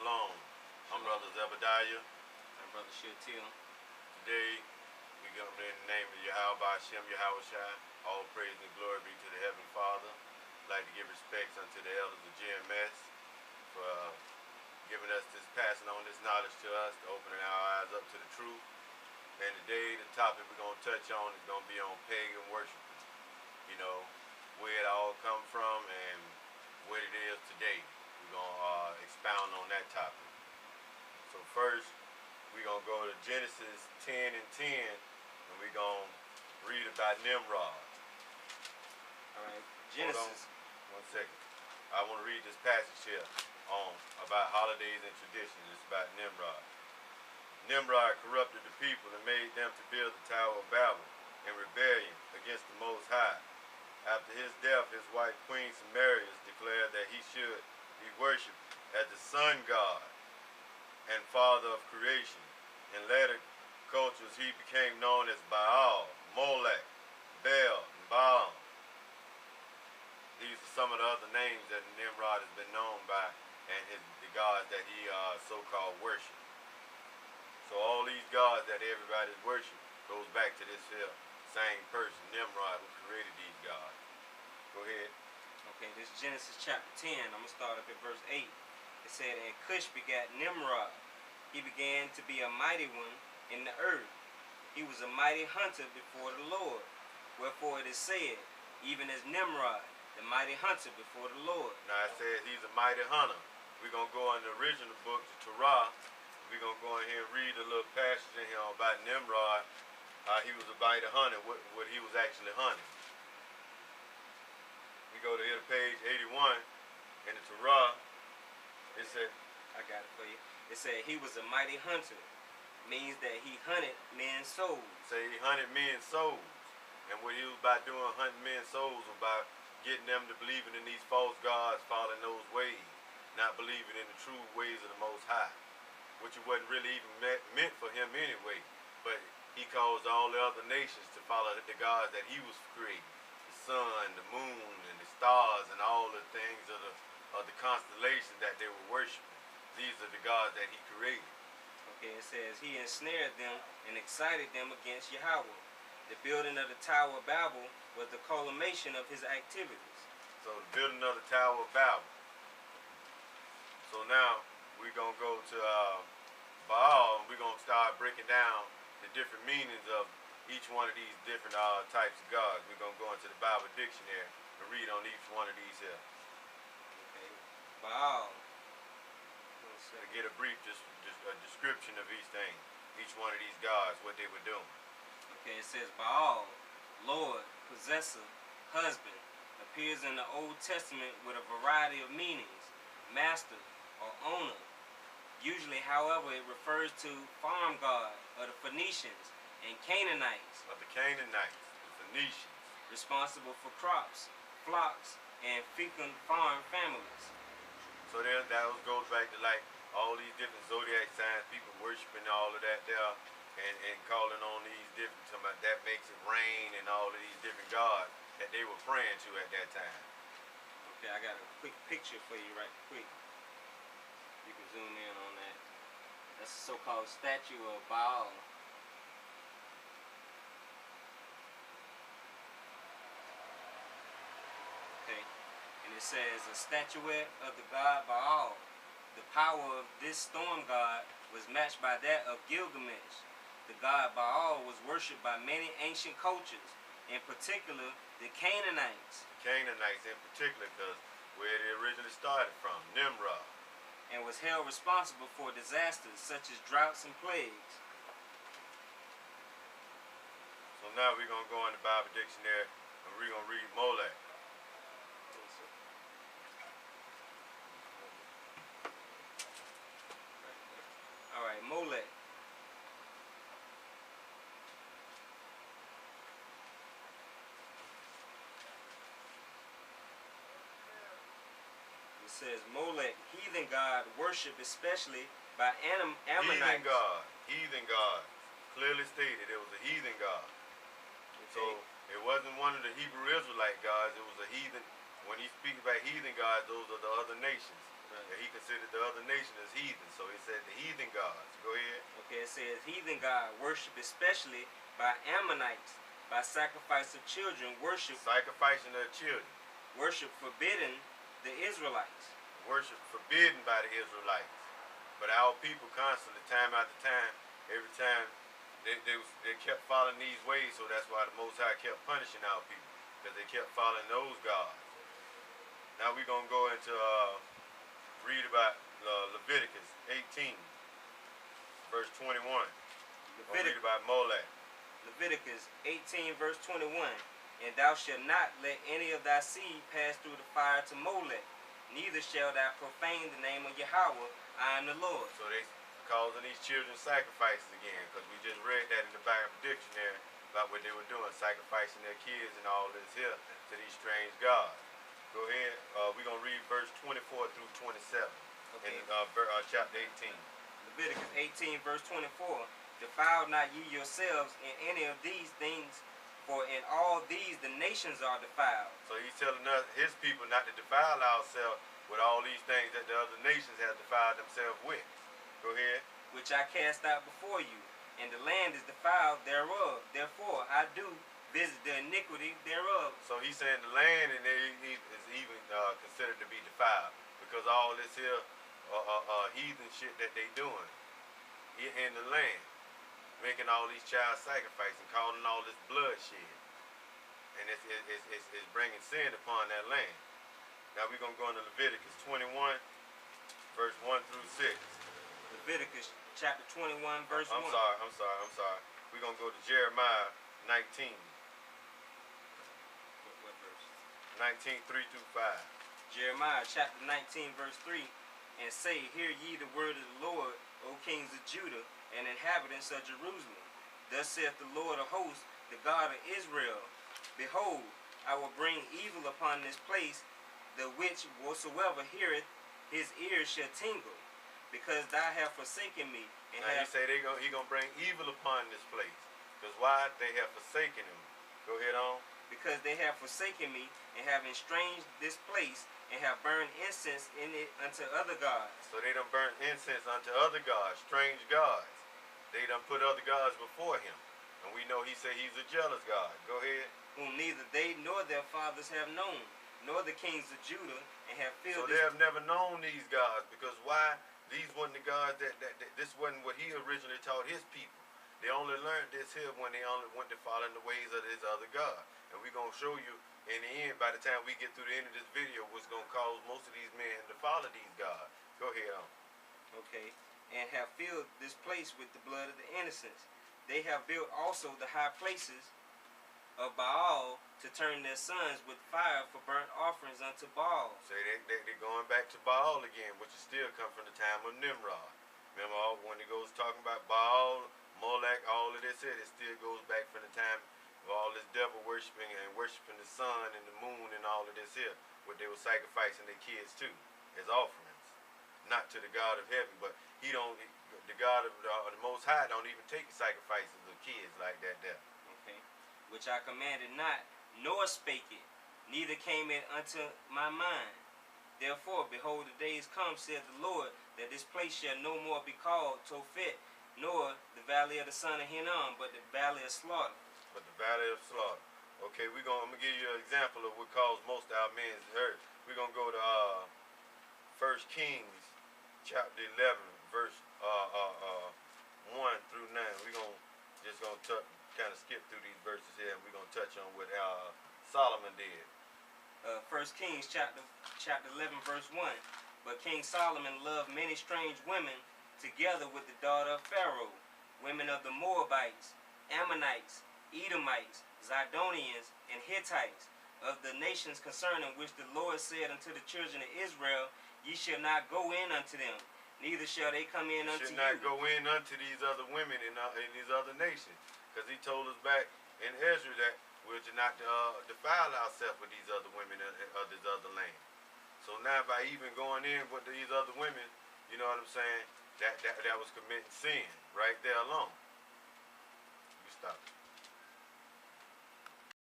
Shalom. I'm Brother Zebediah. I'm Brother Shiltil. Today, we come in the name of Yahweh Hashem Yahushai. All praise and glory be to the Heavenly Father. I'd like to give respects unto the elders of GMS for giving us this, passing on this knowledge to us, to opening our eyes up to the truth. And today, the topic we're going to touch on is going to be on pagan worship. You know, where it all come from and what it is today. We're going to expound on that topic. So first, we're going to go to Genesis 10 and 10, and we're going to read about Nimrod. All right, Genesis. Hold on 1 second. I want to read this passage here on about holidays and traditions. It's about Nimrod. Nimrod corrupted the people and made them to build the Tower of Babel in rebellion against the Most High. After his death, his wife Queen Samarius declared that he should be worshipped as the sun god and father of creation. In later cultures, he became known as Baal, Molech, Bel, and Baal. These are some of the other names that Nimrod has been known by, and the gods that he so-called worshiped. So all these gods that everybody's worship goes back to this here same person, Nimrod, who created these gods. Go ahead. Okay, this is Genesis chapter 10. I'm going to start up at verse 8. It said, "And Cush begat Nimrod. He began to be a mighty one in the earth. He was a mighty hunter before the Lord. Wherefore it is said, even as Nimrod, the mighty hunter before the Lord." Now it says he's a mighty hunter. We're going to go in the original book, the Torah. We're going to go in here and read a little passage in here about Nimrod. He was a mighty hunter, what he was actually hunting. We go to here to page 81 in the Torah. It said, I got it for you. It said he was a mighty hunter. Means that he hunted men's souls. Say he hunted men's souls. And what he was about doing, hunting men's souls, was about getting them to believing in these false gods, following those ways, not believing in the true ways of the Most High, which it wasn't really even meant for him anyway. But he caused all the other nations to follow the gods that he was creating. The sun, the moon, and the stars, and all the things of the constellations that they were worshiping. These are the gods that he created. Okay, it says he ensnared them and excited them against Yahweh. The building of the Tower of Babel was the culmination of his activities. So the building of the Tower of Babel. So now we're going to go to Baal, and we're going to start breaking down the different meanings of each one of these different types of gods. We're going to go into the Bible dictionary and read on each one of these here. Okay, Baal. To get a brief description of each thing, each one of these gods, what they were doing. Okay, it says Baal, Lord, possessor, husband, appears in the Old Testament with a variety of meanings, master or owner. Usually, however, it refers to farm god of the Phoenicians and Canaanites. Of the Canaanites, the Phoenicians. Responsible for crops, flocks, and fecund farm families. So then that goes back to like all these different zodiac signs, people worshiping all of that there, and calling on these different, that makes it rain, and all of these different gods that they were praying to at that time. Okay, I got a quick picture for you right quick. You can zoom in on that. That's a so-called statue of Baal. Okay, and it says a statuette of the god Baal. The power of this storm god was matched by that of Gilgamesh. The god Baal was worshipped by many ancient cultures, in particular the Canaanites. Canaanites in particular, because where it originally started from, Nimrod. And was held responsible for disasters such as droughts and plagues. So now we're going to go in the Bible dictionary and we're going to read Molech. All right, Molech. It says Molech, heathen god, worshipped especially by Ammonites. Heathen god. Clearly stated it was a heathen god. Okay. So it wasn't one of the Hebrew Israelite gods, it was a heathen. When he speaks about heathen gods, those are the other nations. And he considered the other nation as heathen. So he said the heathen gods. Go ahead. Okay, it says heathen god worship especially by Ammonites, by sacrifice of children, worship Sacrificing their children. worship forbidden the Israelites. Worship forbidden by the Israelites. But our people constantly, time after time, every time, they kept following these ways, so that's why the Most High kept punishing our people, because they kept following those gods. Now we're going to go into, read about Leviticus 18, verse 21. We'll read about Molech. Leviticus 18, verse 21. And thou shalt not let any of thy seed pass through the fire to Molech, neither shalt thou profane the name of Yahweh. I am the Lord. So they causing these children sacrifices again, because we just read that in the Bible dictionary about what they were doing, sacrificing their kids and all this here to these strange gods. Go ahead. We're going to read verse 24 through 27 Okay. in chapter 18. Leviticus 18, verse 24. Defile not ye yourselves in any of these things, for in all these the nations are defiled. So he's telling us, his people, not to defile ourselves with all these things that the other nations have defiled themselves with. Go ahead. Which I cast out before you, and the land is defiled thereof. Therefore I do visit the iniquity thereof. So he's saying the land and is even considered to be defiled, because all this here heathen shit that they doing in the land, making all these child sacrifices and calling all this bloodshed, and it's bringing sin upon that land. Now we're going to go into Leviticus 21, verse 1 through 6. Leviticus chapter 21, verse 1. I'm sorry. We're going to go to Jeremiah 19. What verse? 19, 3 through 5. Jeremiah chapter 19, verse 3. And say, hear ye the word of the Lord, O kings of Judah, and inhabitants of Jerusalem. Thus saith the Lord of hosts, the God of Israel. Behold, I will bring evil upon this place, the which whatsoever heareth, his ears shall tingle, because thou hast forsaken me. And now he say he gonna bring evil upon this place. Because why? They have forsaken him. Go ahead on. Because they have forsaken me, and have estranged this place, and have burned incense in it unto other gods. So they done burnt incense unto other gods, strange gods. They done put other gods before him. And we know he said he's a jealous God. Go ahead. Whom neither they nor their fathers have known, nor the kings of Judah, and have filled. So they have never known these gods, because why? These wasn't the gods that this wasn't what he originally taught his people. They only learned this here when they only went to follow the ways of this other God. And we're going to show you in the end, by the time we get through the end of this video, what's going to cause most of these men to follow these gods. Go ahead on. Okay. And have filled this place with the blood of the innocents. They have built also the high places of Baal to turn their sons with fire for burnt offerings unto Baal. So they're going back to Baal again, which is still come from the time of Nimrod. Remember when it goes talking about Baal, Molech, all of this here, it still goes back from the time of all this devil worshiping and worshiping the sun and the moon and all of this here, what they were sacrificing their kids to as offerings. Not to the God of heaven, but the God of the Most High don't even take sacrifices of kids like that there. Okay. Which I commanded not, nor spake it, neither came it unto my mind. Therefore, behold, the days come, saith the Lord, that this place shall no more be called Tophet, nor the valley of the son of Hinnom, but the valley of slaughter. But the valley of slaughter. Okay, I'm gonna give you an example of what caused most of our men to hurt. We're gonna go to 1 Kings chapter 11, verse 1 through 9. We're gonna kind of skip through these verses here, and we're gonna touch on what Solomon did. 1 Kings chapter 11, verse 1. But King Solomon loved many strange women, together with the daughter of Pharaoh, women of the Moabites, Ammonites, Edomites, Zidonians, and Hittites, of the nations concerning which the Lord said unto the children of Israel, ye shall not go in unto them, neither shall they come in unto you. Should not go in unto these other women in these other nations, because he told us back in Ezra that we're to not defile ourselves with these other women of this other land. So now by even going in with these other women, you know what I'm saying, that was committing sin right there alone. You stop it.